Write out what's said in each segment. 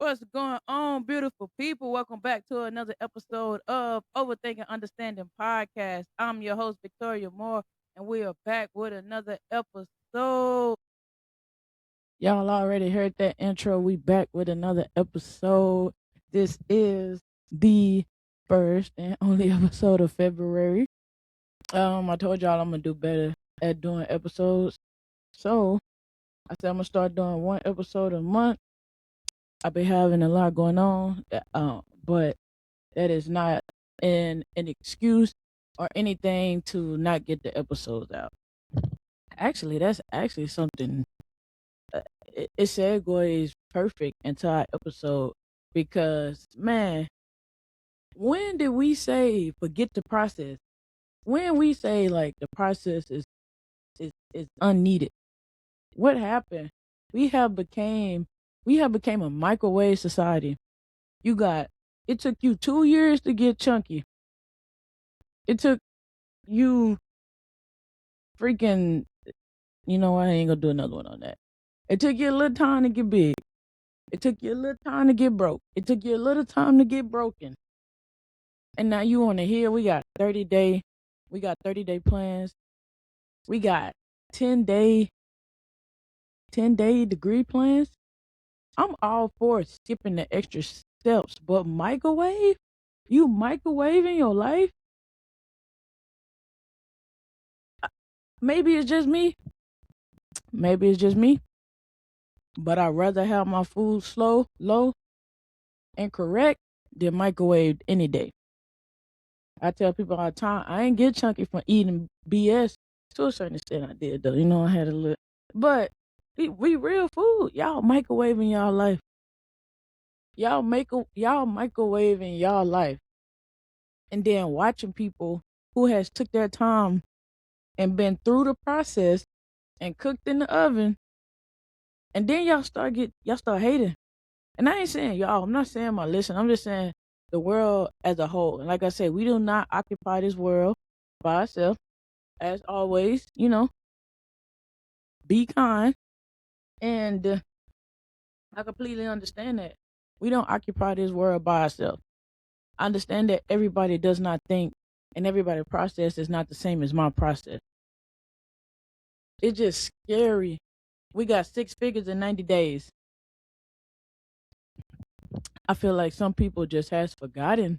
What's going on, beautiful people? Welcome back to another episode of Overthinking Understanding Podcast. I'm your host, Victoria Moore, and we are back with another episode. Y'all already heard that intro. We back with another episode. This is the first and only episode of February. I told y'all I'm gonna do better at doing episodes. So I said I'm gonna start doing one episode a month. I've been having a lot going on, but that is not an excuse or anything to not get the episodes out. Actually, that's actually something. It segues perfect into our episode because man, when did we say forget the process? When we say like the process is unneeded? What happened? We have became we have became a microwave society. You got it took you 2 years to get chunky. It took you freaking, I ain't gonna do another one on that. It took you a little time to get big. It took you a little time to get broke. It took you a little time to get broken. And now you on the hill. We got 30-day plans. We got 10-day, 10-day degree plans. I'm all for skipping the extra steps, but microwave? You microwaving your life? Maybe it's just me. Maybe it's just me. But I'd rather have my food slow, low, and correct than microwaved any day. I tell people all the time, I ain't get chunky from eating BS. To a certain extent, I did though. I had a little, but we real food. Y'all microwaving y'all life. Y'all microwaving y'all life, and then watching people who has took their time and been through the process and cooked in the oven, and then y'all start hating. And I ain't saying y'all. I'm not saying my listen. I'm just saying the world as a whole. And like I said, we do not occupy this world by ourselves. As always, be kind. And I completely understand that. We don't occupy this world by ourselves. I understand that everybody does not think and everybody's process is not the same as my process. It's just scary. We got 6 figures in 90 days. I feel like some people just has forgotten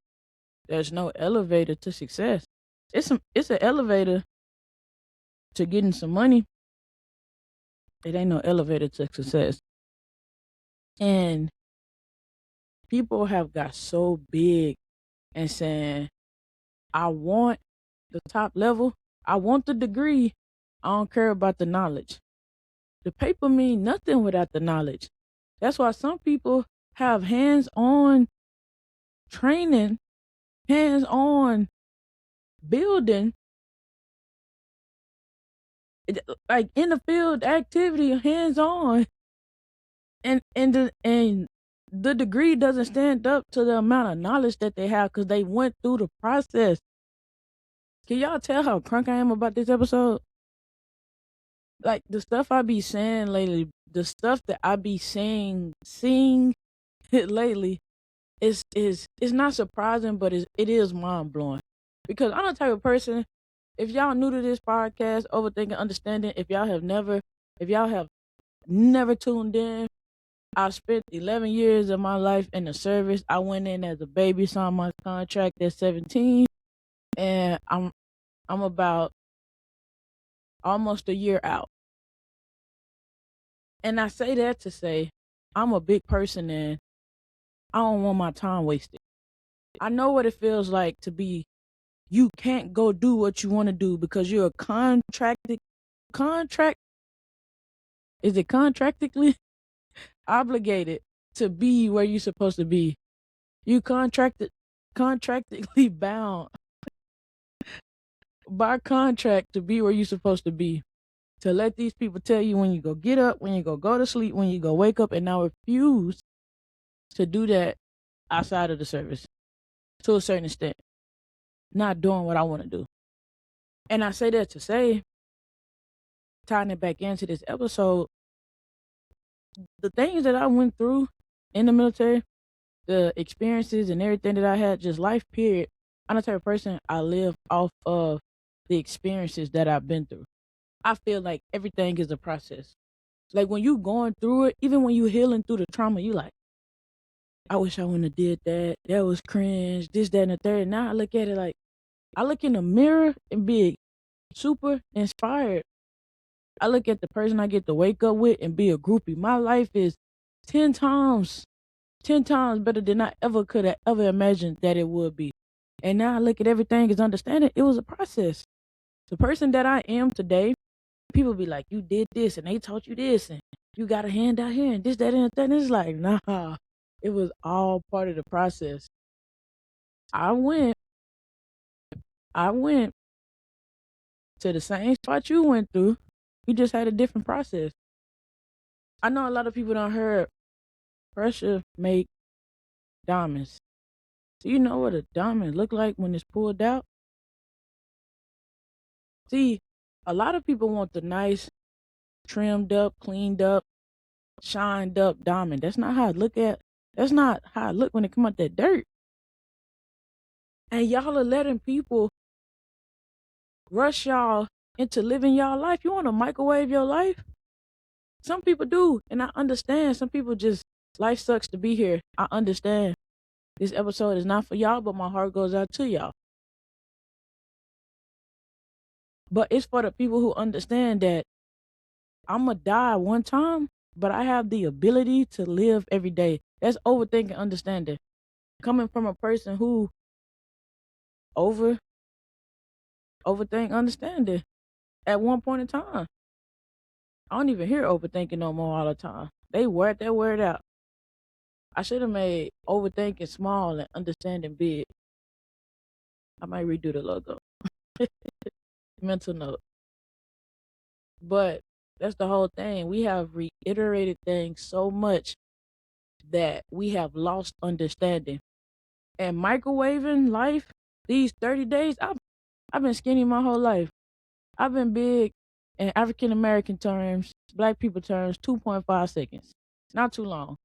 there's no elevator to success. It's an elevator to getting some money. It ain't no elevator to success. And people have got so big and saying, I want the top level. I want the degree. I don't care about the knowledge. The paper mean nothing without the knowledge. That's why some people have hands-on training, hands-on building, like in the field activity, hands-on, and the degree doesn't stand up to the amount of knowledge that they have because they went through the process. Can y'all tell how crunk I am about this episode? Like the stuff I be saying lately, the stuff that I be seeing lately is not surprising, but it is mind blowing. Because I'm the type of person, if y'all new to this podcast, overthinking, understanding, if y'all have never tuned in, I spent 11 years of my life in the service. I went in as a baby, signed my contract at 17, and I'm about almost a year out. And I say that to say I'm a big person and I don't want my time wasted. I know what it feels like to be you can't go do what you want to do because you're a contract is it contractically obligated to be where you're supposed to be. You contractically bound by contract to be where you're supposed to be. To let these people tell you when you go get up, when you go to sleep, when you go wake up, and now refuse to do that outside of the service to a certain extent. Not doing what I want to do. And I say that to say, tying it back into this episode, the things that I went through in the military, the experiences and everything that I had, just life period. I'm the type of person I live off of the experiences that I've been through. I feel like everything is a process. Like when you going through it, even when you healing through the trauma, you like, I wish I wouldn't have did that. That was cringe. This, that, and the third. Now I look at it like I look in the mirror and be super inspired. I look at the person I get to wake up with and be a groupie. My life is 10 times, 10 times better than I ever could have ever imagined that it would be. And now I look at everything as understanding it was a process. The person that I am today, people be like, you did this and they taught you this and you got a hand out here and this, that, and that. And it's like, nah, it was all part of the process. I went, I went to the same spot you went through. We just had a different process. I know a lot of people don't heard pressure make diamonds. Do you know what a diamond look like when it's pulled out? See, a lot of people want the nice, trimmed up, cleaned up, shined up diamond. That's not how it look at. That's not how it look when it come out that dirt. And y'all are letting people rush y'all into living y'all life. You want to microwave your life? Some people do, and I understand. Some people just life sucks to be here. I understand. This episode is not for y'all, but my heart goes out to y'all. But it's for the people who understand that I'm going to die one time, but I have the ability to live every day. That's overthinking understanding. Coming from a person who overthink understanding at one point in time. I don't even hear overthinking no more all the time. They word that word out. I should have made overthinking small and understanding big. I might redo the logo. Mental note. But that's the whole thing. We have reiterated things so much that we have lost understanding. And microwaving life, these 30 days, I've been skinny my whole life. I've been big in African American terms, black people terms, 2.5 seconds. Not too long.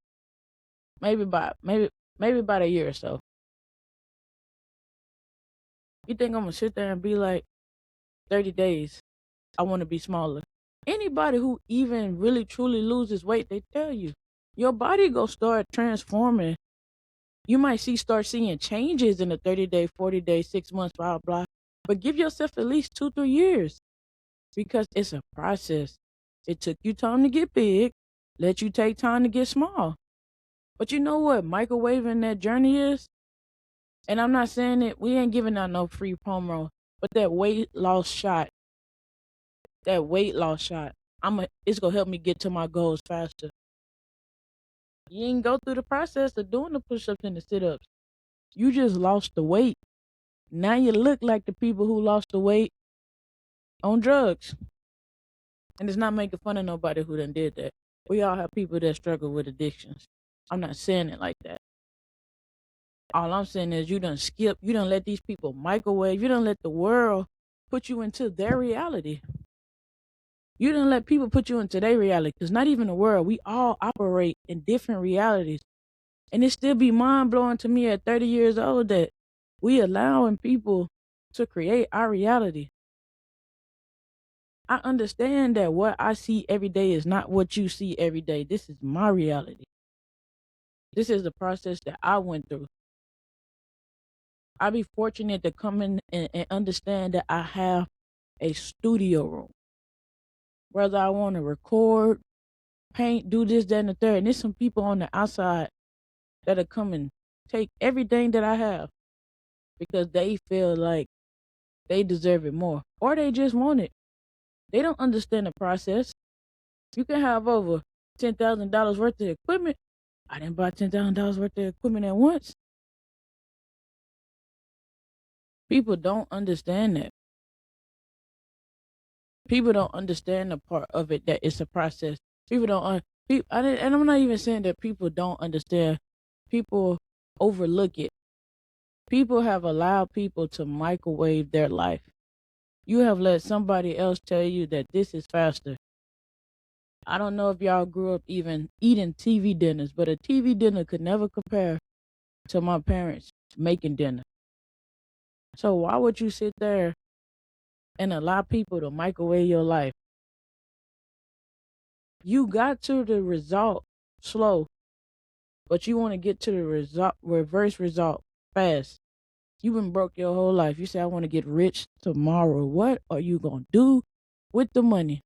Maybe about a year or so. You think I'm gonna sit there and be like 30 days, I wanna be smaller. Anybody who even really truly loses weight, they tell you. Your body go start transforming. You might start seeing changes in the 30 day, 40 day, 6 months, blah blah. But give yourself at least 2-3 years. Because it's a process. It took you time to get big, let you take time to get small. But you know what microwaving that journey is? And I'm not saying it, we ain't giving out no free promo, but that weight loss shot, it's gonna help me get to my goals faster. You ain't go through the process of doing the push-ups and the sit-ups. You just lost the weight. Now you look like the people who lost the weight on drugs. And it's not making fun of nobody who done did that. We all have people that struggle with addictions. I'm not saying it like that. All I'm saying is you done let these people microwave, you done let the world put you into their reality. You done let people put you into their reality, because not even the world, we all operate in different realities. And it still be mind-blowing to me at 30 years old that we allowing people to create our reality. I understand that what I see every day is not what you see every day. This is my reality. This is the process that I went through. I be fortunate to come in and understand that I have a studio room. Whether I want to record, paint, do this, that, and the third. And there's some people on the outside that'll come and take everything that I have because they feel like they deserve it more. Or they just want it. They don't understand the process. You can have over $10,000 worth of equipment. I didn't buy $10,000 worth of equipment at once. People don't understand that. People don't understand the part of it that it's a process. People don't. And I'm not even saying that people don't understand. People overlook it. People have allowed people to microwave their life. You have let somebody else tell you that this is faster. I don't know if y'all grew up even eating TV dinners, but a TV dinner could never compare to my parents making dinner. So why would you sit there and allow people to microwave your life? You got to the result slow, but you want to get to the result, reverse result fast. You've been broke your whole life. You say, I want to get rich tomorrow. What are you going to do with the money?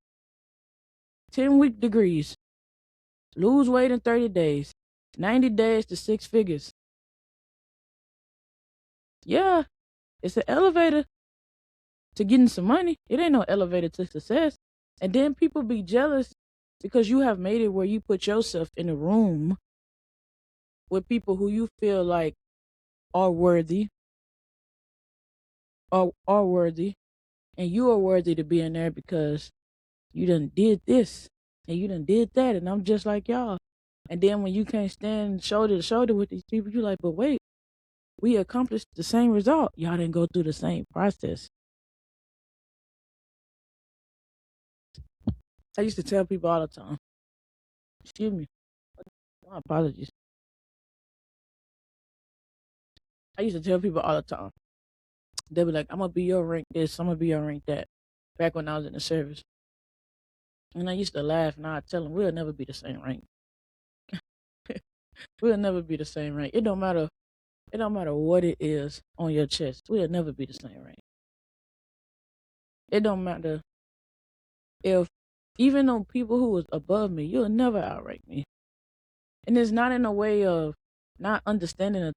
10-week degrees. Lose weight in 30 days. 90 days to 6 figures. Yeah, it's an elevator to getting some money. It ain't no elevator to success. And then people be jealous because you have made it where you put yourself in a room with people who you feel like are worthy, are worthy, and you are worthy to be in there because you done did this and you done did that, and I'm just like y'all. And then when you can't stand shoulder to shoulder with these people, you like, but wait, we accomplished the same result. Y'all didn't go through the same process. I used to tell people all the time, excuse me, my apologies. I used to tell people all the time, they'd be like, I'm gonna be your rank this, I'm gonna be your rank that. Back when I was in the service. And I used to laugh and I'd tell them, we'll never be the same rank. We'll never be the same rank. It don't matter what it is on your chest. We'll never be the same rank. It don't matter if even though people who was above me, you'll never outrank me. And it's not in a way of not understanding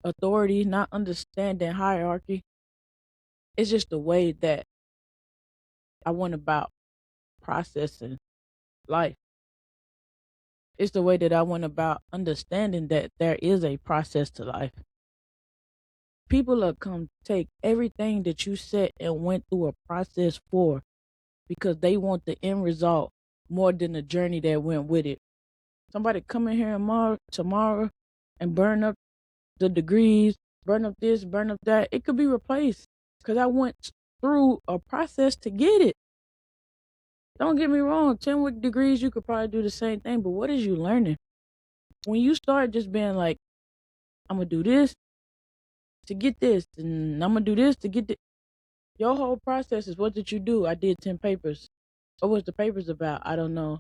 authority, not understanding hierarchy. It's just the way that I went about processing life. It's the way that I went about understanding that there is a process to life. People will come take everything that you said and went through a process for because they want the end result more than the journey that went with it. Somebody come in here tomorrow and burn up the degrees, burn up this, burn up that. It could be replaced because I went through a process to get it. Don't get me wrong, 10 degrees, you could probably do the same thing, but what is you learning? When you start just being like, I'm going to do this to get this, and I'm going to do this to get this. Your whole process is, what did you do? I did 10 papers. What was the papers about? I don't know.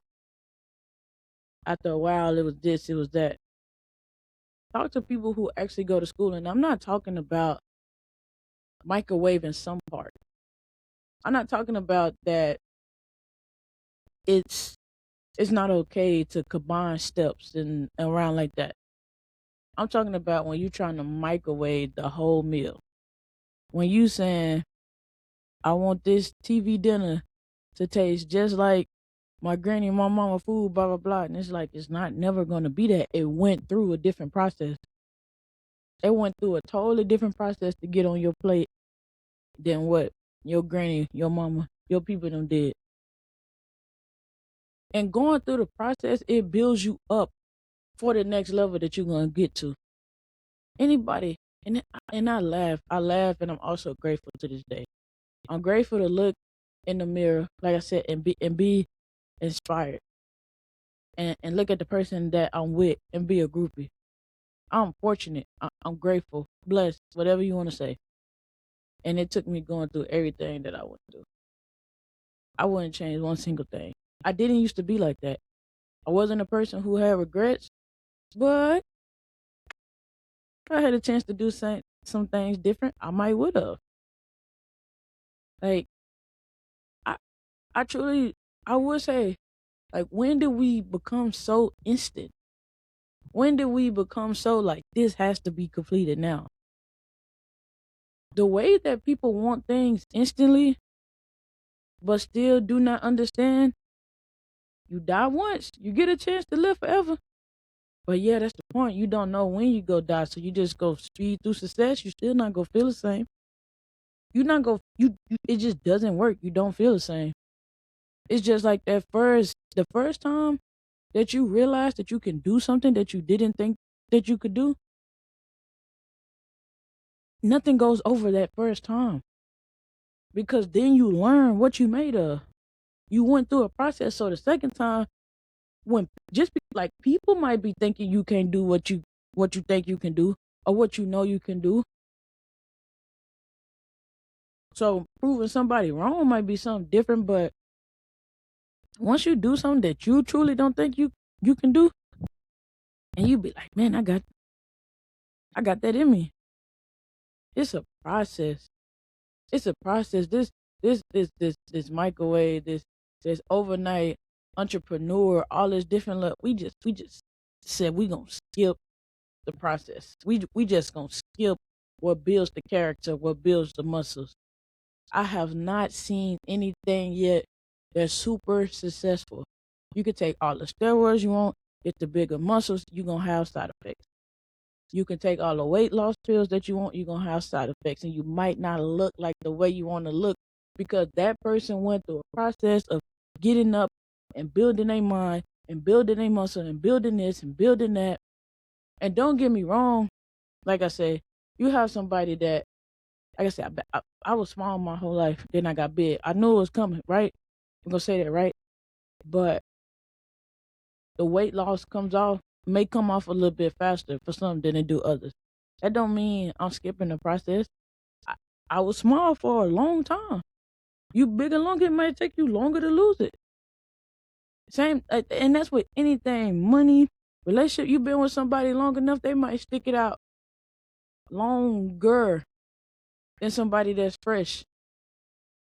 After a while, it was this, it was that. Talk to people who actually go to school, and I'm not talking about microwaving some part. I'm not talking about that it's not okay to combine steps and around like that. I'm talking about when you're trying to microwave the whole meal. When you saying, I want this TV dinner to taste just like my granny and my mama food, blah, blah, blah. And it's like, it's not never going to be that. It went through a different process. It went through a totally different process to get on your plate than what your granny, your mama, your people them did. And going through the process, it builds you up for the next level that you're going to get to. Anybody, and I laugh, and I'm also grateful to this day. I'm grateful to look in the mirror, like I said, and be inspired. And look at the person that I'm with and be a groupie. I'm fortunate. I'm grateful, blessed, whatever you want to say. And it took me going through everything that I went through. I wouldn't change one single thing. I didn't used to be like that. I wasn't a person who had regrets, but if I had a chance to do some things different, I might would have. Like, I truly, I would say, like, when did we become so instant? When did we become so like, this has to be completed now? The way that people want things instantly, but still do not understand, you die once, you get a chance to live forever. But yeah, that's the point. You don't know when you go die, so you just go speed through success. You still not gonna feel the same. You not go. You it just doesn't work. You don't feel the same. It's just like the first time that you realize that you can do something that you didn't think that you could do. Nothing goes over that first time because then you learn what you made of. You went through a process, so the second time, when like people might be thinking you can't do what you think you can do or what you know you can do. So proving somebody wrong might be something different, but once you do something that you truly don't think you can do, and you be like, man, I got that in me. It's a process. It's a process. This microwave, this overnight entrepreneur, all this different look. We just said we gonna skip the process. We just gonna skip what builds the character, what builds the muscles. I have not seen anything yet that's super successful. You can take all the steroids you want, get the bigger muscles, you're gonna have side effects. You can take all the weight loss pills that you want, you're gonna have side effects, and you might not look like the way you want to look because that person went through a process of getting up and building their mind and building their muscle and building this and building that. And don't get me wrong, like I said, you have somebody that, like I said, I was small my whole life, then I got big. I knew it was coming, right? I'm gonna say that, right? But the weight loss may come off a little bit faster for some than it do others. That don't mean I'm skipping the process. I, I was small for a long time. You big and long, it might take you longer to lose it. Same, and that's with anything. Money, relationship. You've been with somebody long enough, they might stick it out longer than somebody that's fresh.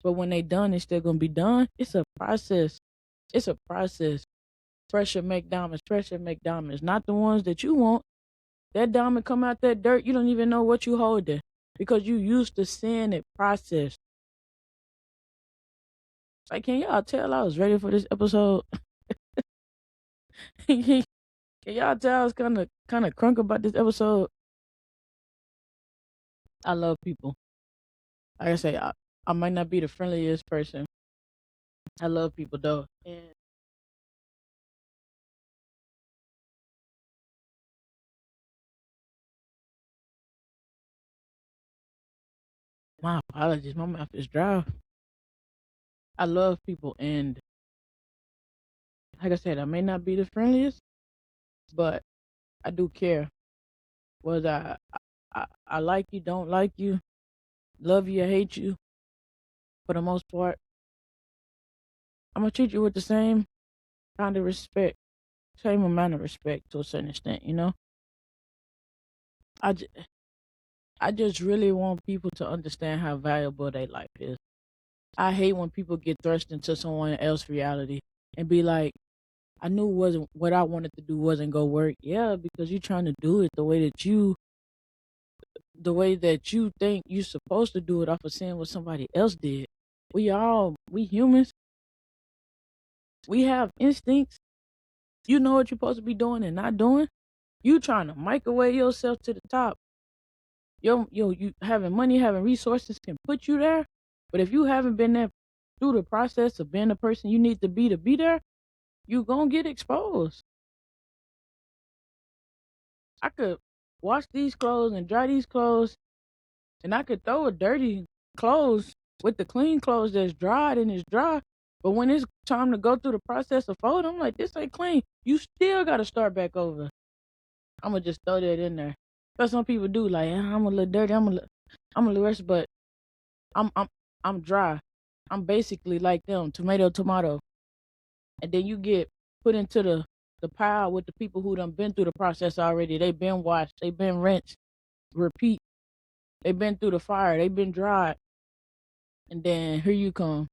But when they done, it's still gonna be done. It's a process. It's a process. Pressure make diamonds. Pressure make diamonds. Not the ones that you want. That diamond come out that dirt, you don't even know what you holding because you used to seeing it processed. Like, can y'all tell I was ready for this episode? Can y'all tell I was kind of crunk about this episode? I love people. Like I say, I might not be the friendliest person. I love people though. And my apologies, my mouth is dry. I love people, and like I said, I may not be the friendliest, but I do care. Whether I like you, don't like you, love you, or hate you, for the most part, I'm gonna treat you with the same kind of respect, same amount of respect to a certain extent. You know, I, j- I just really want people to understand how valuable their life is. I hate when people get thrust into someone else's reality and be like, I knew wasn't what I wanted to do wasn't gonna work. Yeah, because you're trying to do it the way that you think you're supposed to do it off of seeing what somebody else did. We humans, we have instincts. You know what you're supposed to be doing and not doing. You trying to microwave yourself to the top. You having money, having resources can put you there. But if you haven't been there through the process of being the person you need to be there, you gonna get exposed. I could wash these clothes and dry these clothes, and I could throw a dirty clothes with the clean clothes that's dried and it's dry. But when it's time to go through the process of fold, I'm like, this ain't clean. You still gotta start back over. I'm gonna just throw that in there. But some people do like, I'm a little dirty. I'm a little rusty, but I'm I'm I'm dry. I'm basically like them, tomato. And then you get put into the pile with the people who done been through the process already. They been washed, they been rinsed, repeat. They been through the fire, they been dried. And then here you come.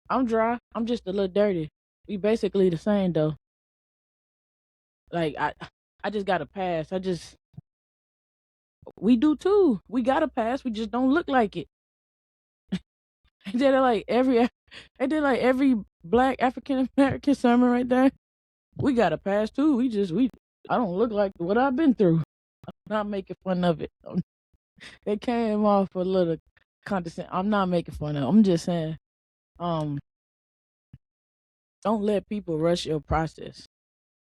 I'm dry. I'm just a little dirty. We basically the same though. Like I just got to pass. We do too. We got to pass. We just don't look like it. They did like every black African American summer right there. We got to pass too. I don't look like what I've been through. I'm not making fun of it. It came off a little condescending. I'm not making fun of it. I'm just saying, um, don't let people rush your process.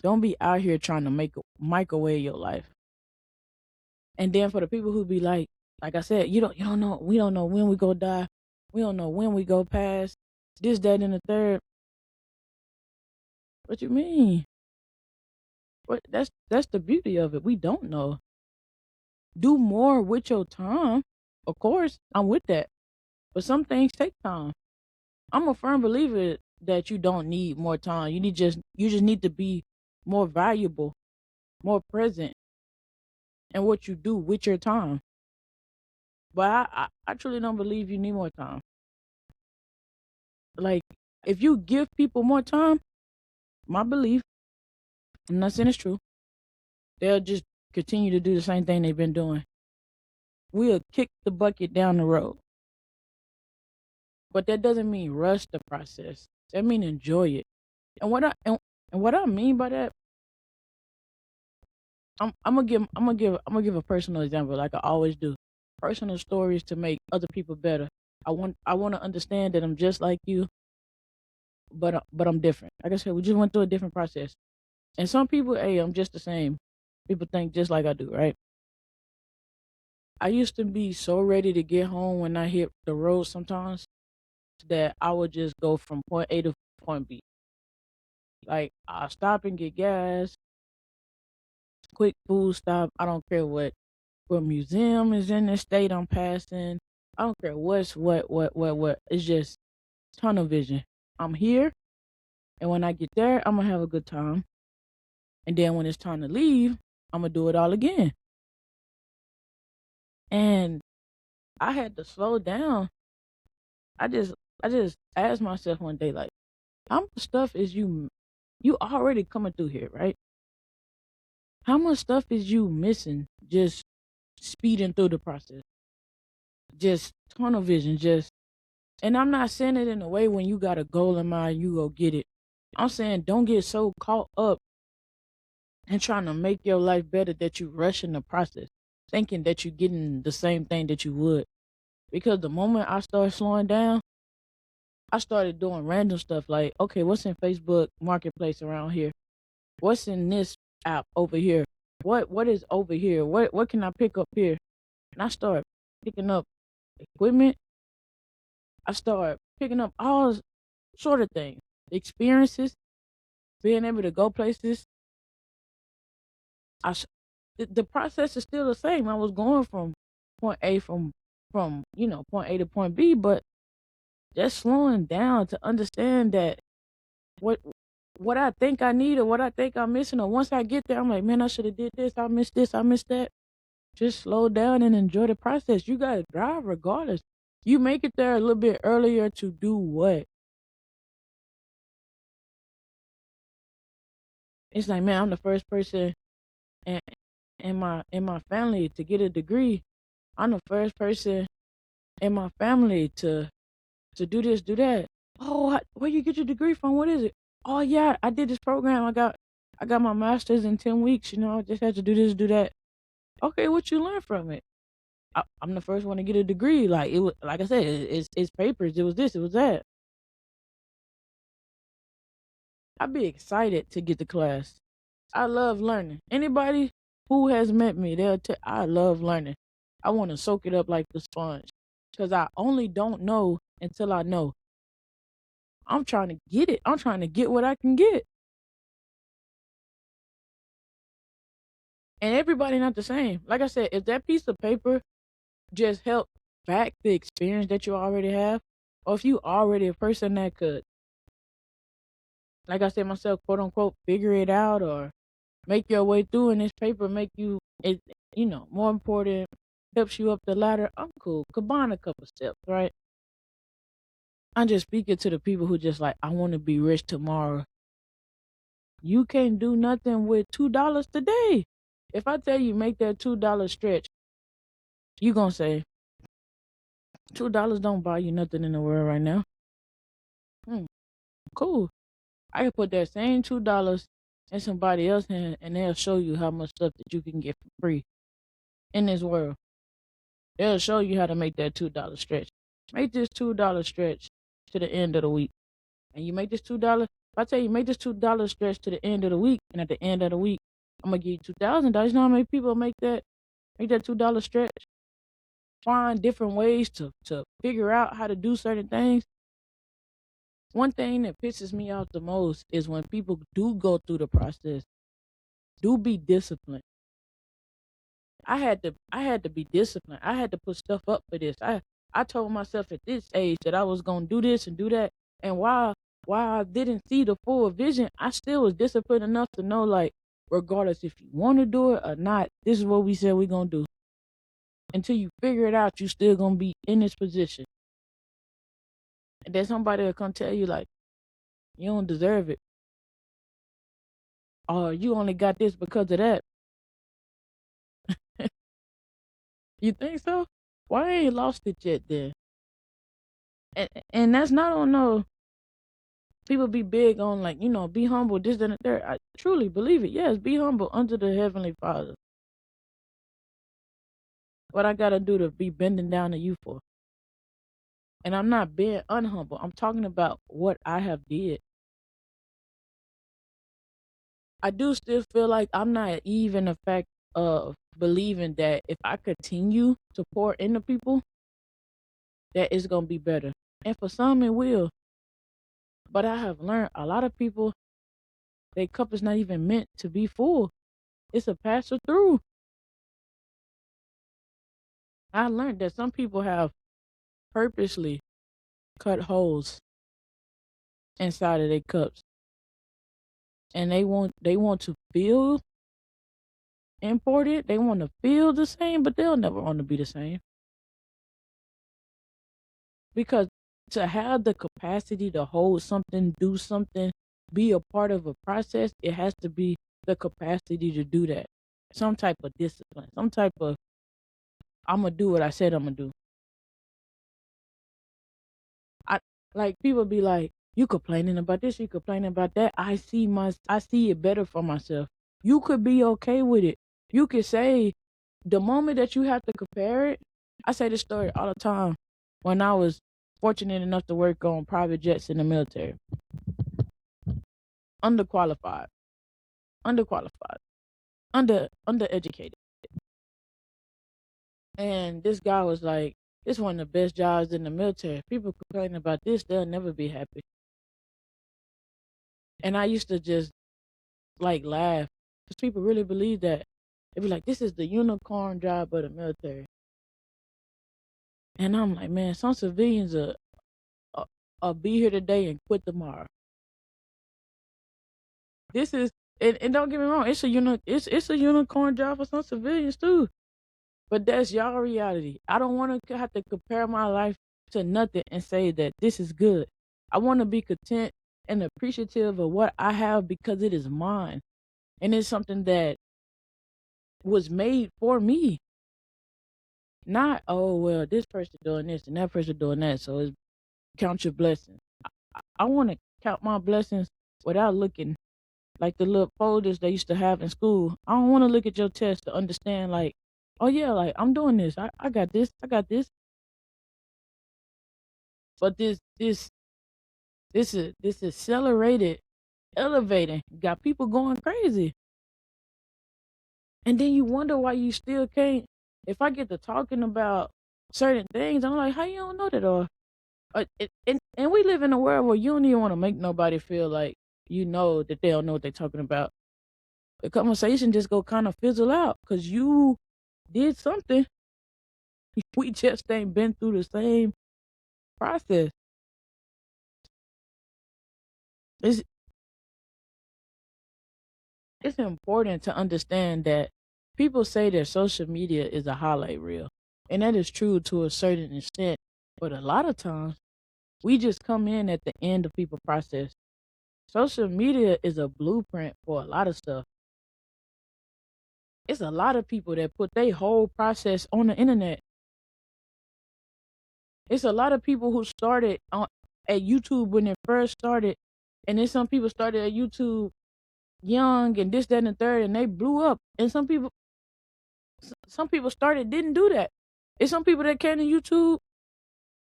Don't be out here trying to make microwave your life. And then for the people who be like I said, you don't know. We don't know when we go die. We don't know when we go past this, that, and the third. What you mean? What that's the beauty of it. We don't know. Do more with your time. Of course, I'm with that. But some things take time. I'm a firm believer that you don't need more time. You just need to be more valuable, more present in what you do with your time. But I truly don't believe you need more time. Like, if you give people more time, my belief, I'm not saying it's true, they'll just continue to do the same thing they've been doing. We'll kick the bucket down the road. But that doesn't mean rush the process. That means enjoy it. And what I mean by that, I'm gonna give a personal example, like I always do. Personal stories to make other people better. I want to understand that I'm just like you, but I'm different. Like I said, we just went through a different process. And some people, hey, I'm just the same. People think just like I do, right? I used to be so ready to get home when I hit the road sometimes that I would just go from point A to point B. Like, I'll stop and get gas, quick food stop. I don't care what museum is in the state I'm passing. I don't care what. It's just tunnel vision. I'm here, and when I get there, I'm gonna have a good time. And then when it's time to leave, I'm gonna do it all again. And I had to slow down. I just I just asked myself one day, like, how much stuff is you already coming through here, right? How much stuff is you missing just speeding through the process? Just tunnel vision, just, and I'm not saying it in a way when you got a goal in mind, you go get it. I'm saying don't get so caught up in trying to make your life better that you rushing the process, thinking that you're getting the same thing that you would. Because the moment I started slowing down, I started doing random stuff like, okay, what's in Facebook Marketplace around here? What's in this app over here? What is over here? What can I pick up here? And I started picking up equipment. I started picking up all sort of things, experiences, being able to go places. I s- the process is still the same. I was going from point A from point A to point B, but just slowing down to understand that what what I think I need or what I think I'm missing, or once I get there, I'm like, man, I should have did this. I missed this. I missed that. Just slow down and enjoy the process. You gotta drive regardless. You make it there a little bit earlier to do what? It's like, man, I'm the first person in, in my family to get a degree. I'm the first person in my family to do this, do that. Oh, where you get your degree from? What is it? Oh yeah, I did this program. I got my master's in 10 weeks. I just had to do this, do that. Okay, what you learn from it? I'm the first one to get a degree. Like it was, like I said, it's papers. It was this, it was that. I'd be excited to get to class. I love learning. Anybody who has met me, I love learning. I want to soak it up like the sponge, because I only don't know until I know. I'm trying to get it. I'm trying to get what I can get. And everybody not the same. Like I said, if that piece of paper just help back the experience that you already have, or if you already a person that could, like I said myself, quote unquote, figure it out or make your way through, and this paper make you it, more important, helps you up the ladder. I'm cool. Combine a couple steps, right? I'm just speaking to the people who just like, I want to be rich tomorrow. You can't do nothing with $2 today. If I tell you make that $2 stretch, you gonna say $2 don't buy you nothing in the world right now. Hmm, cool. I can put that same $2 in somebody else's hand, and they'll show you how much stuff that you can get for free in this world. They'll show you how to make that $2 stretch. Make this $2 stretch to the end of the week. And you make this $2. If I tell you make this $2 stretch to the end of the week, and at the end of the week, I'm gonna give you $2,000. You know how many people make that $2 stretch? Find different ways to figure out how to do certain things. One thing that pisses me off the most is when people do go through the process, do be disciplined. I had to be disciplined. I had to put stuff up for this. I told myself at this age that I was gonna do this and do that. And while I didn't see the full vision, I still was disciplined enough to know, like, regardless if you want to do it or not, this is what we said we're gonna do. Until you figure it out, you still gonna be in this position. And then somebody will come tell you, like, you don't deserve it. Or you only got this because of that. You think so? Why I ain't lost it yet then? And that's not on no, people be big on, like, be humble, this, that, and the third. I truly believe it. Yes, be humble under the Heavenly Father. What I gotta do to be bending down to you for? And I'm not being unhumble. I'm talking about what I have did. I do still feel like I'm naive in the fact of believing that if I continue to pour into people, that it's gonna be better. And for some it will. But I have learned a lot of people, their cup is not even meant to be full. It's a passer through. I learned that some people have purposely cut holes inside of their cups, and they want to feel important. They want to feel the same, but they'll never want to be the same, because to have the capacity to hold something, do something, be a part of a process, it has to be the capacity to do that. Some type of discipline, some type of, I'm gonna do what I said I'm gonna do. I like people be like, you complaining about this, you complaining about that. I see it better for myself. You could be okay with it. You could say, the moment that you have to compare it. I say this story all the time. When I was fortunate enough to work on private jets in the military, underqualified, underqualified, undereducated, and this guy was like, "It's one of the best jobs in the military. People complaining about this, they'll never be happy." And I used to just like laugh because people really believe that. They'd be like, "This is the unicorn job of the military," and I'm like, "Man, some civilians are be here today and quit tomorrow." This is, and don't get me wrong, it's a unicorn job for some civilians too. But that's y'all reality. I don't want to have to compare my life to nothing and say that this is good. I want to be content and appreciative of what I have because it is mine. And it's something that was made for me. Not, oh, well, this person doing this and that person doing that. So it's count your blessings. I want to count my blessings without looking like the little folders they used to have in school. I don't want to look at your test to understand, like, oh yeah, like, I'm doing this. I got this. I got this. But this accelerated elevating got people going crazy. And then you wonder why you still can't. If I get to talking about certain things, I'm like, how you don't know that? Or and we live in a world where you don't even want to make nobody feel like you know that they don't know what they're talking about. The conversation just go kind of fizzle out because you did something. We just ain't been through the same process. It's it's important to understand that people say that social media is a highlight reel, and that is true to a certain extent. But a lot of times, we just come in at the end of people's process. Social media is a blueprint for a lot of stuff. It's a lot of people that put their whole process on the internet. It's a lot of people who started at YouTube when it first started, and then some people started at YouTube young and this, that, and the third, and they blew up. And some people started didn't do that. It's some people that came to YouTube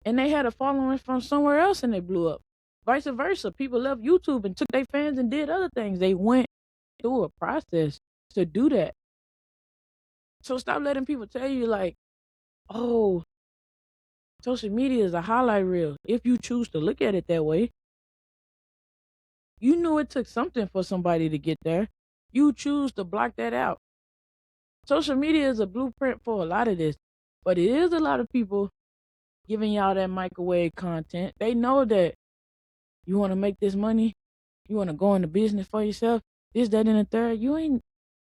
and they had a following from somewhere else and they blew up. Vice versa, people left YouTube and took their fans and did other things. They went through a process to do that. So stop letting people tell you, like, oh, social media is a highlight reel. If you choose to look at it that way, You knew it took something for somebody to get there. You choose to block that out. Social media is a blueprint for a lot of this, but it is a lot of people giving y'all that microwave content. They know that you want to make this money, you want to go into business for yourself, this, that, and the third. You ain't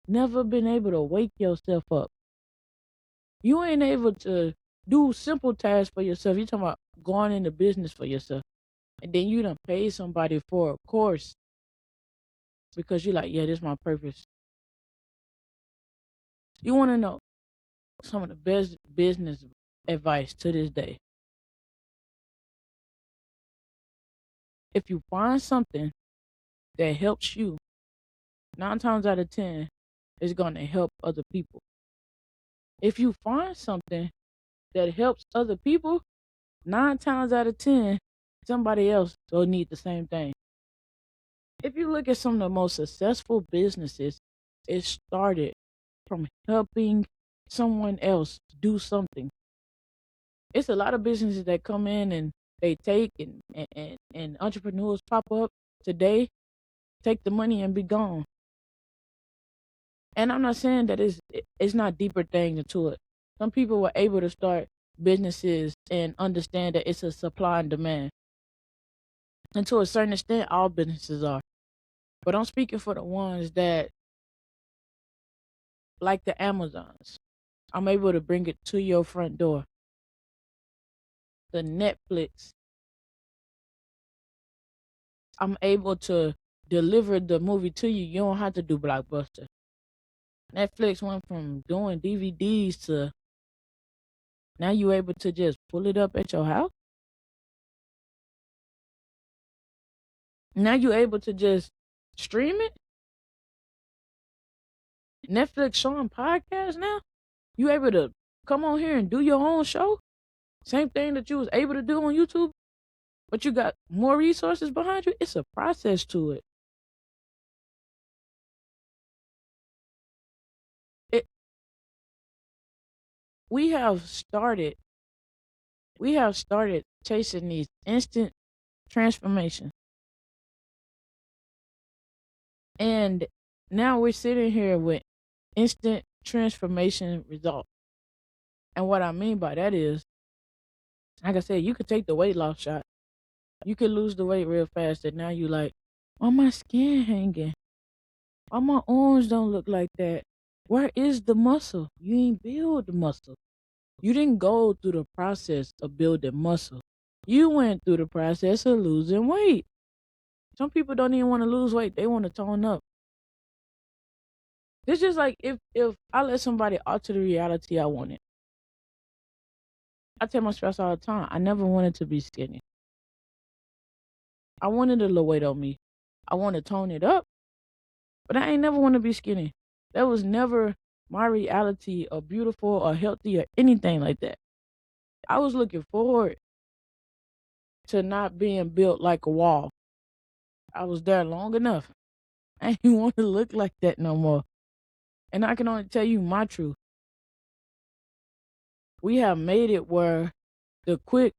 never been able to wake yourself up. You ain't able to do simple tasks for yourself. You talking about going into business for yourself. And then you done pay somebody for a course because you're like, yeah, this is my purpose. You want to know some of the best business advice to this day. If you find something that helps you, 9 times out of 10, it's going to help other people. If you find something that helps other people, 9 times out of 10, somebody else will need the same thing. If you look at some of the most successful businesses, it started from helping someone else do something. It's a lot of businesses that come in and they take and entrepreneurs pop up today, take the money and be gone. And I'm not saying that it's not deeper things into it. Some people were able to start businesses and understand that it's a supply and demand. And to a certain extent, all businesses are. But I'm speaking for the ones that, like the Amazons, I'm able to bring it to your front door. The Netflix, I'm able to deliver the movie to you. You don't have to do Blockbuster. Netflix went from doing DVDs to now you able to just pull it up at your house. Now you able to just stream it. Netflix showing podcasts now. You able to come on here and do your own show. Same thing that you was able to do on YouTube, but you got more resources behind you. It's a process to it. It we have started chasing these instant transformations. And now we're sitting here with instant transformation results. And what I mean by that is, like I said, you could take the weight loss shot. You could lose the weight real fast. And now you like, why my skin hanging? Why my arms don't look like that? Where is the muscle? You ain't build the muscle. You didn't go through the process of building muscle. You went through the process of losing weight. Some people don't even want to lose weight. They want to tone up. It's just like if I let somebody alter the reality I wanted. I tell my spouse all the time, I never wanted to be skinny. I wanted a little weight on me. I want to tone it up, but I ain't never want to be skinny. That was never my reality or beautiful or healthy or anything like that. I was looking forward to not being built like a wall. I was there long enough. I ain't want to look like that no more. And I can only tell you my truth. We have made it where the quick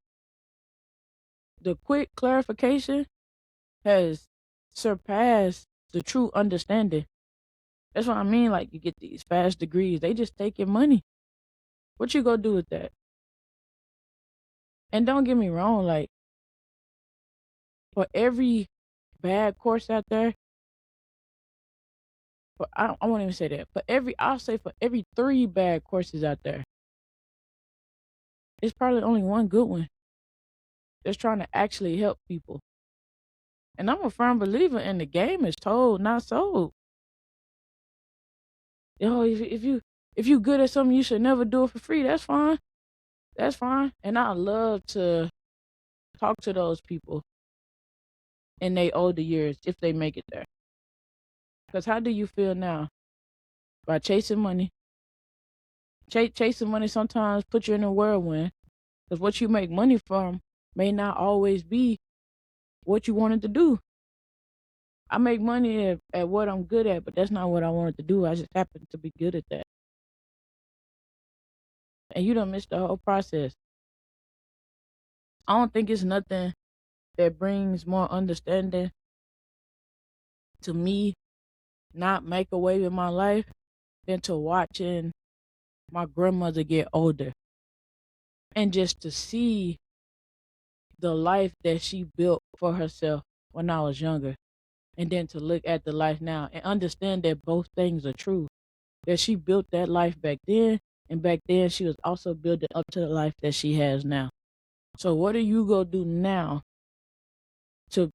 clarification has surpassed the true understanding. That's what I mean. Like, you get these fast degrees, they just take your money. What you gonna do with that? And don't get me wrong, like, for every bad course out there, I won't even say that. I'll say for every 3 bad courses out there, it's probably only one good one that's trying to actually help people. And I'm a firm believer in the game is told, not sold. If you good at something, you should never do it for free. That's fine. That's fine. And I love to talk to those people in their older years if they make it there. Because how do you feel now? By chasing money. Chasing money sometimes put you in a whirlwind. Because what you make money from may not always be what you wanted to do. I make money at what I'm good at, but that's not what I wanted to do. I just happen to be good at that. And you done missed the whole process. I don't think it's nothing that brings more understanding to me not make a wave in my life than to watching my grandmother get older and just to see the life that she built for herself when I was younger, and then to look at the life now and understand that both things are true. That she built that life back then, and back then she was also building up to the life that she has now. So what are you gonna do now to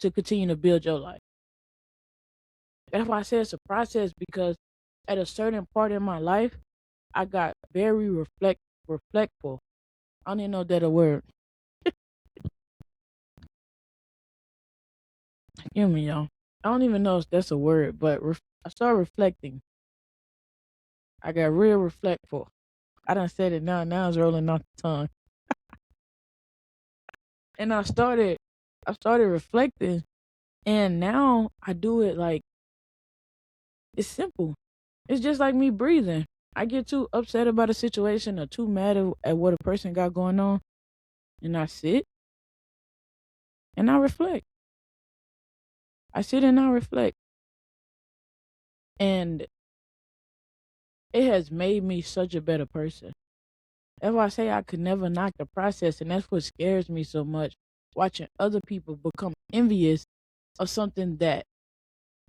continue to build your life? That's why I say it's a process, because at a certain part in my life, I got very reflectful. I don't even know that a word. Excuse me, y'all. I don't even know if that's a word, but I started reflecting. I got real reflectful. I done said it now. Now it's rolling off the tongue. And I started reflecting, and now I do it like it's simple. It's just like me breathing. I get too upset about a situation or too mad at what a person got going on, and I sit and I reflect. I sit and I reflect, and it has made me such a better person. That's why I say I could never knock the process, and that's what scares me so much. Watching other people become envious of something that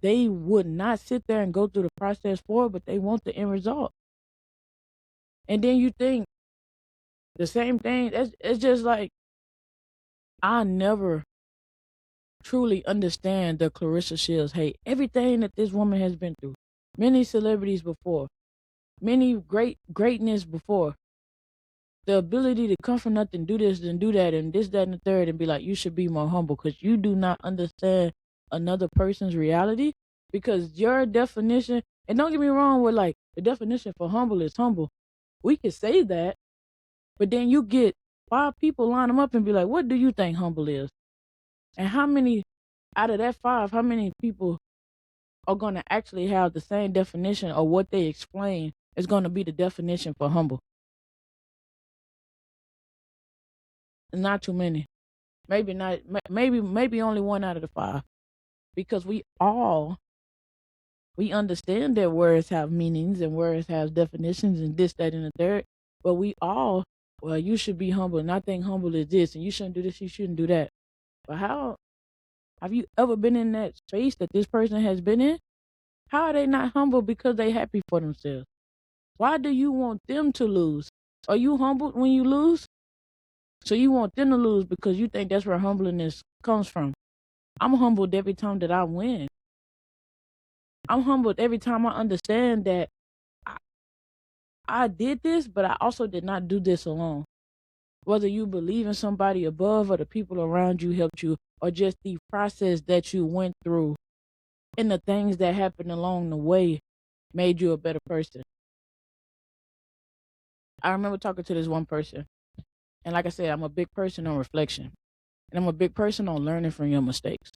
they would not sit there and go through the process for, but they want the end result. And then you think the same thing. It's just like I never truly understand the Clarissa Shields hate. Everything that this woman has been through, many celebrities before, many greatness before, the ability to come from nothing, do this and do that, and this, that, and the third, and be like, you should be more humble because you do not understand another person's reality. Because your definition, and don't get me wrong, with like the definition for humble is humble. We can say that, but then you get 5 people line them up and be like, what do you think humble is? And how many out of that 5, how many people are going to actually have the same definition, or what they explain is going to be the definition for humble? Not too many. Maybe not. Maybe only 1 out of the 5, because we understand that words have meanings and words have definitions and this, that, and the third. But we all, well, you should be humble, and I think humble is this, and you shouldn't do this, you shouldn't do that. But how have you ever been in that space that this person has been in? How are they not humble because they happy for themselves? Why do you want them to lose? Are you humbled when you lose? So you want them to lose because you think that's where humbleness comes from. I'm humbled every time that I win. I'm humbled every time I understand that I did this, but I also did not do this alone. Whether you believe in somebody above or the people around you helped you, or just the process that you went through and the things that happened along the way made you a better person. I remember talking to this one person, and like I said, I'm a big person on reflection, and I'm a big person on learning from your mistakes.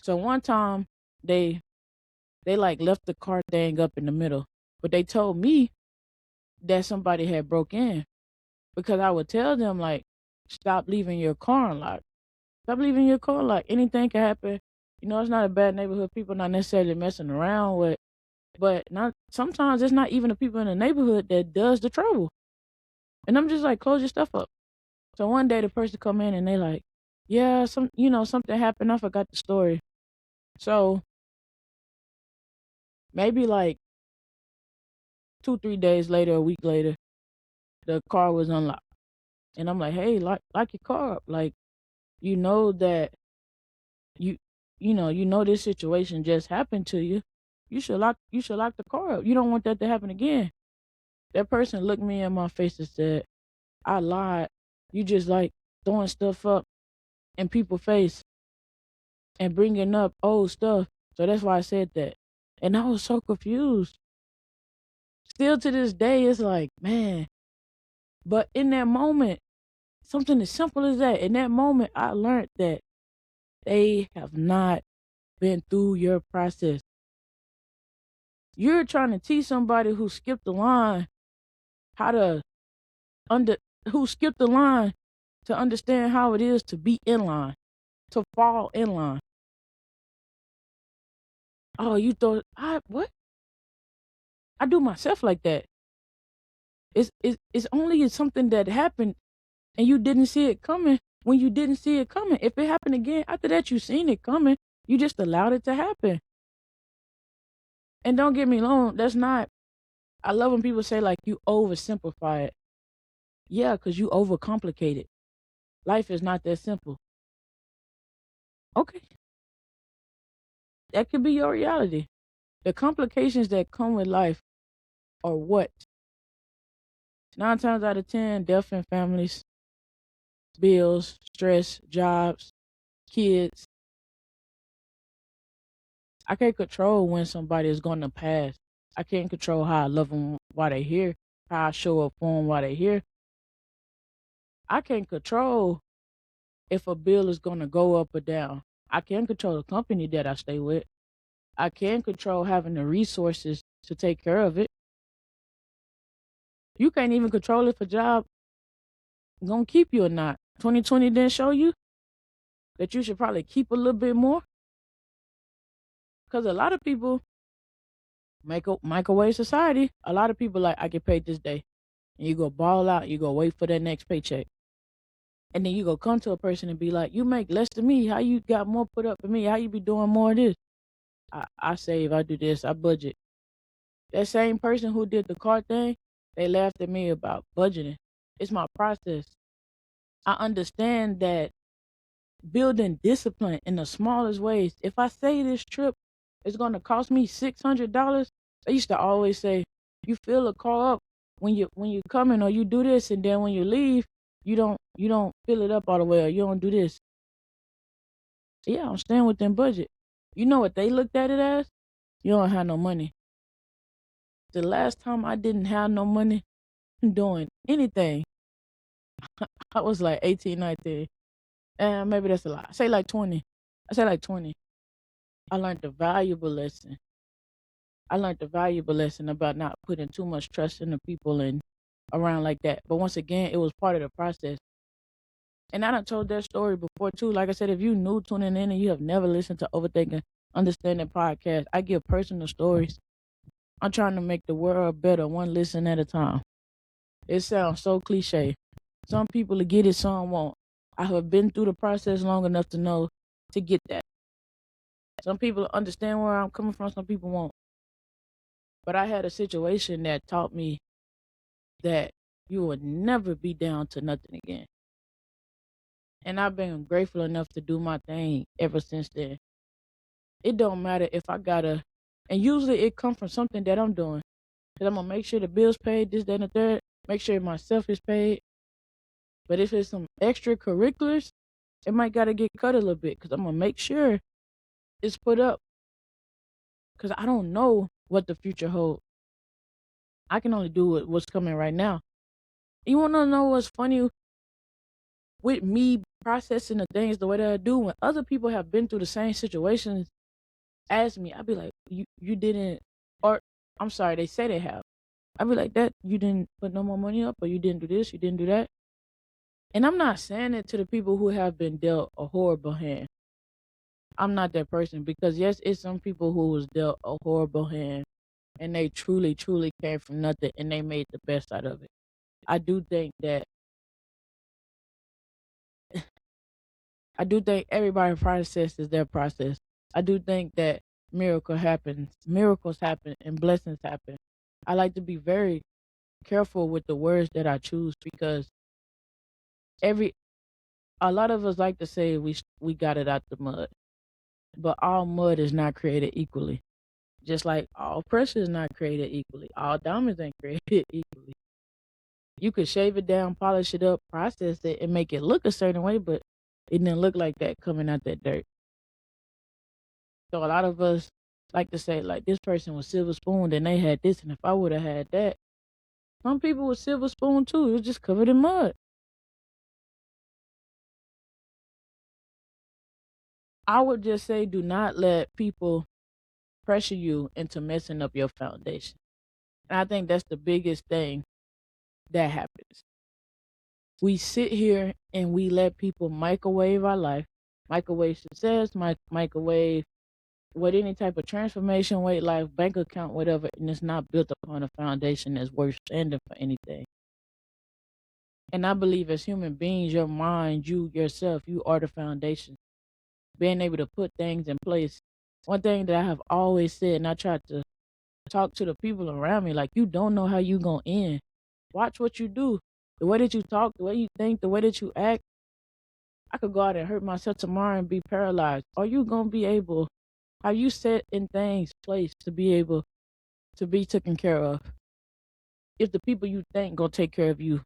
So one time they like left the car thing up in the middle, but they told me that somebody had broke in, because I would tell them like, stop leaving your car unlocked. Stop leaving your car unlocked. Anything can happen. You know, it's not a bad neighborhood. People not necessarily messing around with, but not sometimes it's not even the people in the neighborhood that does the trouble. And I'm just like, close your stuff up. So one day the person come in and they like, yeah, something happened. I forgot the story. So maybe like 2-3 days later, a week later, the car was unlocked. And I'm like, hey, lock your car up. Like, you know that you know this situation just happened to you. You should lock the car up. You don't want that to happen again. That person looked me in my face and said, I lied. You just like throwing stuff up in people's face and bringing up old stuff. So that's why I said that. And I was so confused. Still to this day, it's like, man. But in that moment, something as simple as that, in that moment, I learned that they have not been through your process. You're trying to teach somebody who skipped the line how to who skipped the line to understand how it is to be in line, to fall in line. Oh, you thought I what? I do myself like that. It's only something that happened and you didn't see it coming when you didn't see it coming. If it happened again after that, you seen it coming. You just allowed it to happen. And don't get me wrong, that's not. I love when people say like you oversimplify it. Yeah, because you overcomplicate it. Life is not that simple. Okay, that could be your reality. The complications that come with life are what? 9 times out of 10, death in families, bills, stress, jobs, kids. I can't control when somebody is going to pass. I can't control how I love them while they're here, how I show up for them while they're here. I can't control if a bill is going to go up or down. I can control the company that I stay with. I can control having the resources to take care of it. You can't even control if a job gonna keep you or not. 2020 didn't show you that you should probably keep a little bit more. Because a lot of people microwave society. A lot of people like I get paid this day, and you go ball out. You go wait for that next paycheck, and then you go come to a person and be like, "You make less than me. How you got more put up for me? How you be doing more of this?" I save. I do this. I budget. That same person who did the car thing, they laughed at me about budgeting. It's my process. I understand that building discipline in the smallest ways. If I say this trip is going to cost me $600, I used to always say, you fill a car up when you come in or you do this, and then when you leave, you don't fill it up all the way or you don't do this. Yeah, I'm staying within budget. You know what they looked at it as? You don't have no money. The last time I didn't have no money doing anything, I was like 18, 19. And maybe that's a lot. I say like 20. I say like 20. I learned a valuable lesson. I learned a valuable lesson about not putting too much trust in the people and around like that. But once again, it was part of the process. And I done told that story before too. Like I said, if you new tuning in and you have never listened to Overthinking Understanding podcast, I give personal stories. I'm trying to make the world better, one listen at a time. It sounds so cliche. Some people will get it, some won't. I have been through the process long enough to know to get that. Some people understand where I'm coming from, some people won't. But I had a situation that taught me that you will never be down to nothing again. And I've been grateful enough to do my thing ever since then. It don't matter if I gotta, and usually it comes from something that I'm doing. Cause I'm gonna make sure the bills paid, this, that, and the third. Make sure myself is paid. But if it's some extracurriculars, it might gotta get cut a little bit. Cause I'm gonna make sure it's put up. Cause I don't know what the future holds. I can only do what's coming right now. You wanna know what's funny with me processing the things the way that I do? When other people have been through the same situations as me, I'd be like, you didn't, or I'm sorry, they say they have. I'd be like, that you didn't put no more money up, or you didn't do this, you didn't do that. And I'm not saying it to the people who have been dealt a horrible hand. I'm not that person because yes, it's some people who was dealt a horrible hand and they truly, truly came from nothing and they made the best out of it. I do think that I do think everybody processes their process. I do think that miracles happen, and blessings happen. I like to be very careful with the words that I choose because every a lot of us like to say we got it out the mud, but all mud is not created equally. Just like all pressure is not created equally, all diamonds ain't created equally. You could shave it down, polish it up, process it, and make it look a certain way, but it didn't look like that coming out that dirt. So a lot of us like to say, like, this person was silver spoon, and they had this, and if I would have had that. Some people were silver spoon too. It was just covered in mud. I would just say do not let people pressure you into messing up your foundation. And I think that's the biggest thing that happens. We sit here and we let people microwave our life, microwave success, microwave with any type of transformation, weight, life, bank account, whatever, and it's not built upon a foundation that's worth standing for anything. And I believe as human beings, your mind, you yourself, you are the foundation. Being able to put things in place. One thing that I have always said, and I try to talk to the people around me, like, you don't know how you gonna end. Watch what you do. The way that you talk, the way you think, the way that you act. I could go out and hurt myself tomorrow and be paralyzed. Are you gonna be able, are you set in things placed to be able to be taken care of? If the people you think gonna take care of you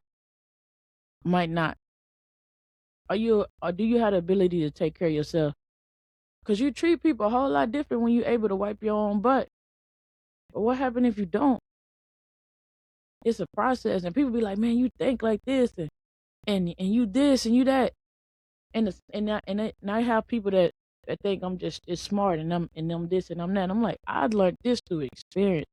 might not. Are you, or do you have the ability to take care of yourself? Because you treat people a whole lot different when you're able to wipe your own butt. But what happens if you don't? It's a process, and people be like, "Man, you think like this, and you this and you that," and I have people that think I'm just as smart and I'm this and I'm that. I'm like, I learned this through experience.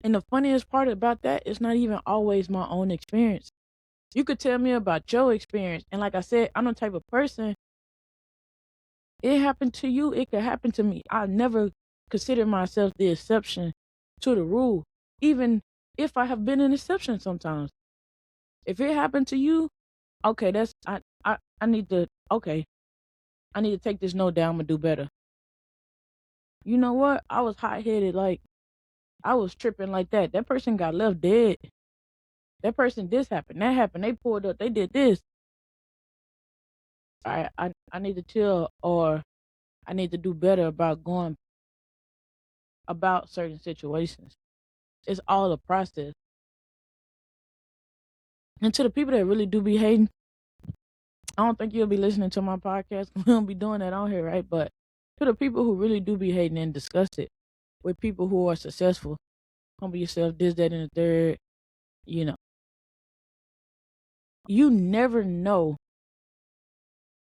And the funniest part about that is not even always my own experience. You could tell me about your experience, and like I said, I'm the type of person. It happened to you, it could happen to me. I never consider myself the exception to the rule, even if I have been an exception sometimes. If it happened to you, okay, that's I need to okay. I need to take this note down, I'm gonna do better. You know what? I was hot headed, like I was tripping like that. That person got left dead. That person this happened, that happened, they pulled up, they did this. I need to chill, or I need to do better about going about certain situations. It's all a process. And to the people that really do be hating, I don't think you'll be listening to my podcast. We don't be doing that on here, right? But to the people who really do be hating and disgusted with people who are successful, humble yourself, this, that, and the third, you know, you never know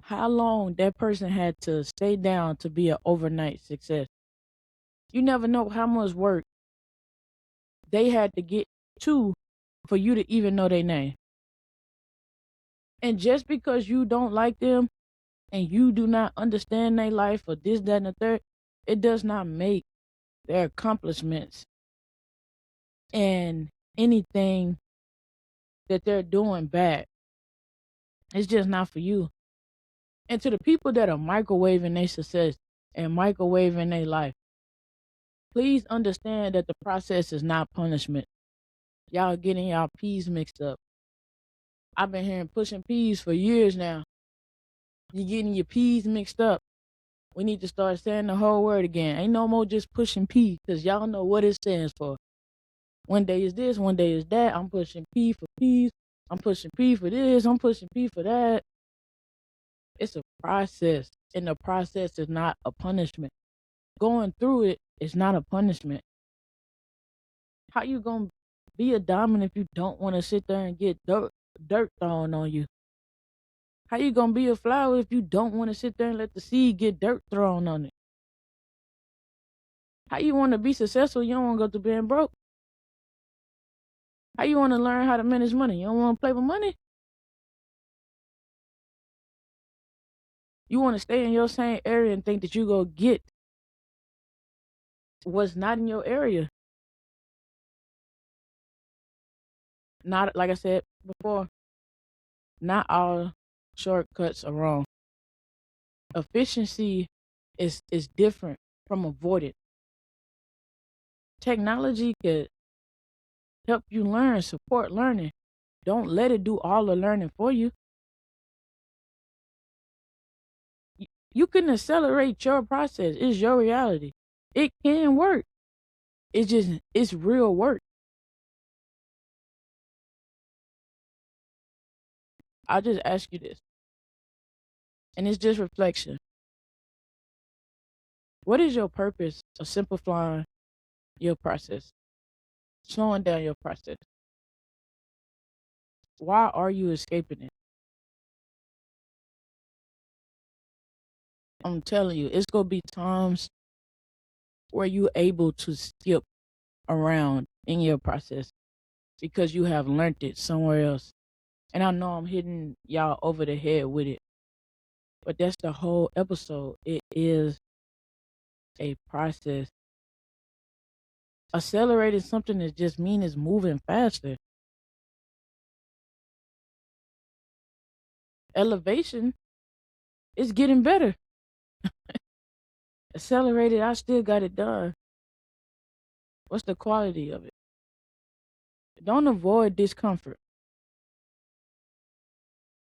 how long that person had to stay down to be an overnight success. You never know how much work they had to get to for you to even know their name. And just because you don't like them and you do not understand their life or this, that, and the third, it does not make their accomplishments and anything that they're doing bad. It's just not for you. And to the people that are microwaving their success and microwaving their life, please understand that the process is not punishment. Y'all getting y'all P's mixed up. I've been hearing pushing P's for years now. You're getting your P's mixed up. We need to start saying the whole word again. Ain't no more just pushing P, because y'all know what it stands for. One day is this, one day is that. I'm pushing P for peace. I'm pushing P for this. I'm pushing P for that. It's a process, and the process is not a punishment. Going through it is not a punishment. How you gonna be a diamond if you don't want to sit there and get dirt thrown on you? How you gonna be a flower if you don't want to sit there and let the seed get dirt thrown on it? How you want to be successful? You don't want to go through being broke. How you want to learn how to manage money? You don't want to play with money? You want to stay in your same area and think that you go get what's not in your area. Not, like I said before, not all shortcuts are wrong. Efficiency is different from avoidance. Technology could help you learn, support learning. Don't let it do all the learning for you. You can accelerate your process. It's your reality. It can work. It's real work. I'll just ask you this, and it's just reflection. What is your purpose of simplifying your process, slowing down your process? Why are you escaping it? I'm telling you, it's gonna be times where you're able to skip around in your process because you have learned it somewhere else. And I know I'm hitting y'all over the head with it. But that's the whole episode. It is a process. Accelerating something is just mean it's moving faster. Elevation is getting better. Accelerated, I still got it done. What's the quality of it? Don't avoid discomfort.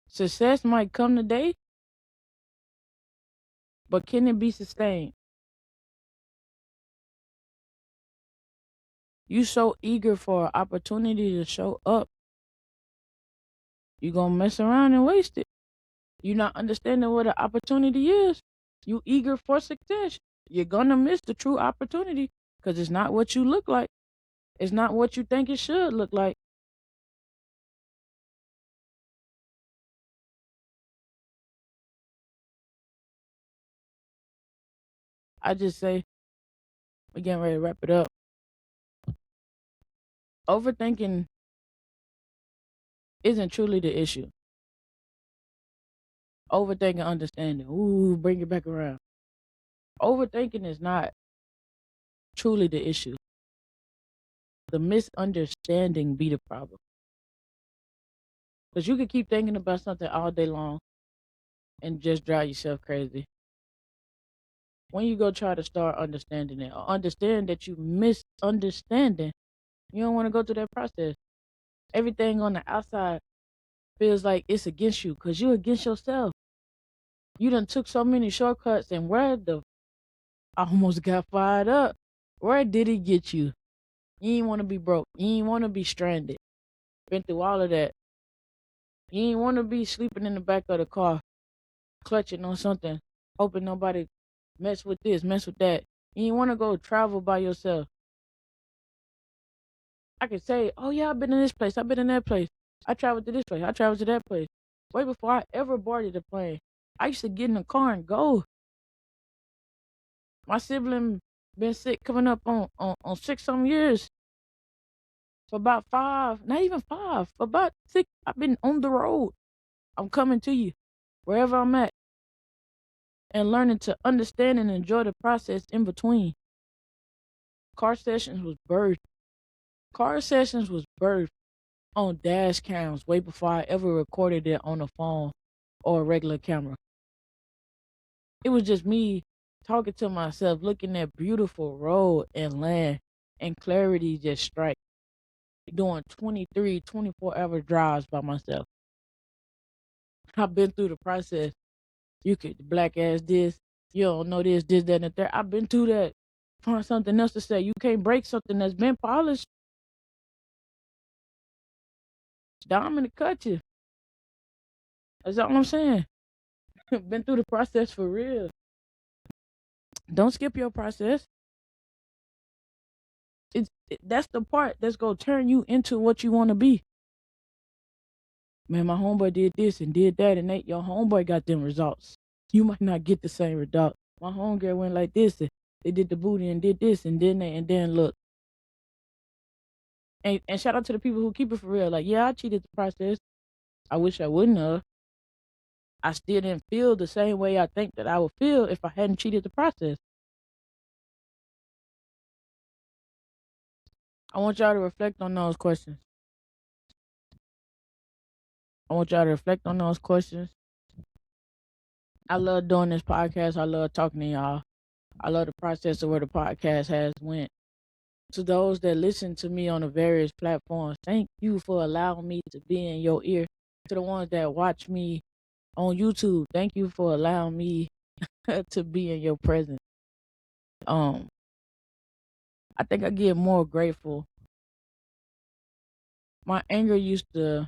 Success might come today, but can it be sustained? You so eager for an opportunity to show up, you gonna mess around and waste it. You not understanding what an opportunity is. You eager for success. You're gonna miss the true opportunity because it's not what you look like. It's not what you think it should look like. I just say, we're getting ready to wrap it up. Overthinking isn't truly the issue. Overthinking understanding. Ooh, bring it back around. Overthinking is not truly the issue. The misunderstanding be the problem. Because you can keep thinking about something all day long and just drive yourself crazy. When you go try to start understanding it or understand that you misunderstanding, you don't want to go through that process. Everything on the outside feels like it's against you because you're against yourself. You done took so many shortcuts and I almost got fired up. Where did it get you? You ain't want to be broke. You ain't want to be stranded. Been through all of that. You ain't want to be sleeping in the back of the car, clutching on something, hoping nobody mess with this, mess with that. You ain't want to go travel by yourself. I could say, oh yeah, I've been in this place, I've been in that place. I traveled to this place, I traveled to that place. Way before I ever boarded a plane, I used to get in the car and go. My sibling been sick coming up on 6 some years. For about 5, not even 5, for about 6, I've been on the road. I'm coming to you, wherever I'm at, and learning to understand and enjoy the process in between. Car sessions was birthed. Car sessions was birthed on dash cams way before I ever recorded it on a phone or a regular camera. It was just me talking to myself, looking at beautiful road and land, and clarity just strike. Doing 23, 24-hour drives by myself. I've been through the process. You could black ass this, you don't know this, that, and the third. I've been through that. Find something else to say. You can't break something that's been polished. Diamond to cut you. That's all I'm saying. Been through the process for real. Don't skip your process. That's the part that's gonna turn you into what you want to be. Man, my homeboy did this and did that, and your homeboy got them results. You might not get the same result. My homegirl went like this, and they did the booty and did this, and then look. And shout out to the people who keep it for real. Like, yeah, I cheated the process. I wish I wouldn't have. I still didn't feel the same way I think that I would feel if I hadn't cheated the process. I want y'all to reflect on those questions. I want y'all to reflect on those questions. I love doing this podcast. I love talking to y'all. I love the process of where the podcast has went. To those that listen to me on the various platforms, thank you for allowing me to be in your ear. To the ones that watch me on YouTube, thank you for allowing me to be in your presence. I think I get more grateful. My anger used to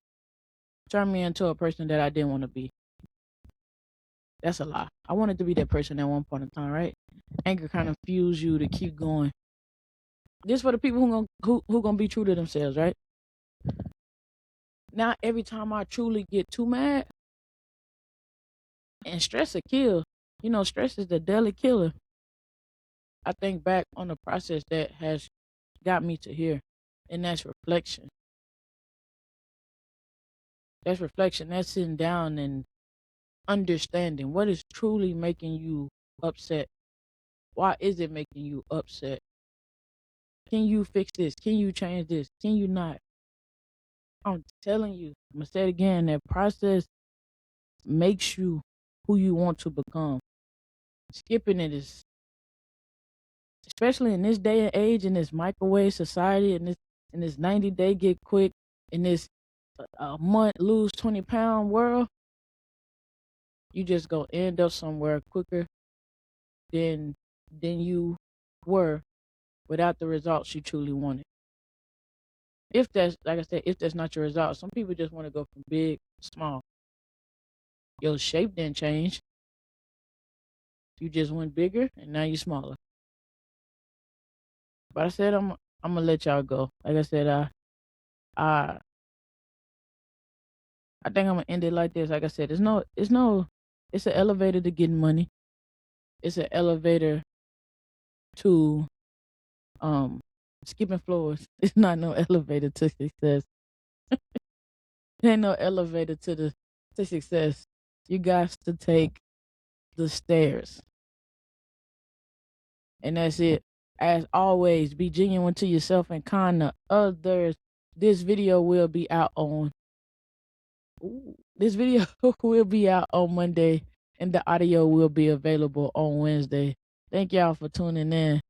turn me into a person that I didn't want to be. That's a lie. I wanted to be that person at one point in time, right? Anger kind of fuels you to keep going. This for the people who gonna be true to themselves, right? Now, every time I truly get too mad, and stress a kill, stress is the deadly killer. I think back on the process that has got me to here, and that's reflection. That's reflection. That's sitting down and understanding what is truly making you upset. Why is it making you upset? Can you fix this? Can you change this? Can you not? I'm telling you, I'm gonna say it again, that process makes you who you want to become. Skipping it is, especially in this day and age, in this microwave society, in this 90-day get quick, in this a month lose 20-pound world, you just gonna end up somewhere quicker than you were without the results you truly wanted. If that's, like I said, if that's not your result, some people just want to go from big to small. Your shape didn't change. You just went bigger and now you're smaller. But I said I'm gonna let y'all go. Like I said, I I think I'm gonna end it like this. Like I said, it's an elevator to getting money. It's an elevator to skipping floors. It's not no elevator to success. There ain't no elevator to success. You got to take the stairs. And that's it. As always, be genuine to yourself and kind to others. This video will be out on this video will be out on Monday, and the audio will be available on Wednesday. Thank y'all for tuning in.